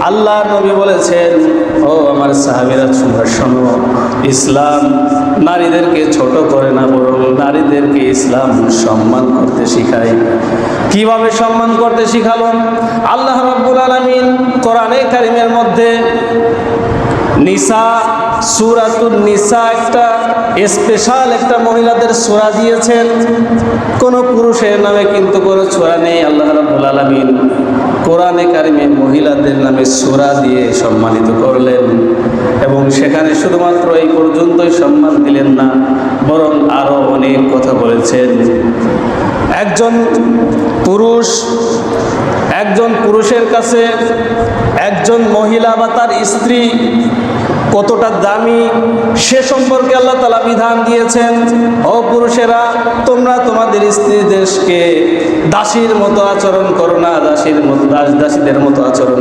আল্লাহর নবী বলেছেন, ও আমার সাহাবীরা শোনো, ইসলাম নারীদেরকে ছোট করে না, বরং নারীদেরকে ইসলাম সম্মান করতে শিখায়। কিভাবে সম্মান করতে শিখালো? আল্লাহ রাব্বুল আলামিন কোরআনে কারিমের মধ্যে নিসা, সূরাতুন নিসা একটা স্পেশাল একটা মহিলাদের সূরা দিয়েছেন। কোনো পুরুষের নামে কিন্তু কোনো সূরা নেই। আল্লাহ রাব্বুল আলামিন কোরআনে কারিমে মহিলাদের নামে সূরা দিয়ে সম্মানিত করলেন, এবং সেখানে শুধুমাত্র এই পর্যন্তই সম্মান দিলেন না, বরং আরো অনেক কথা বলেছেন। একজন পুরুষের কাছে একজন মহিলা বা তার স্ত্রী কতটা দামি সে সম্পর্কে আল্লাহ তাআলা বিধান দিয়েছেন। ও পুরুষেরা, তোমরা তোমাদের স্ত্রীদেরকে দাসীর মতো আচরণ করো না, দাসীদের মতো আচরণ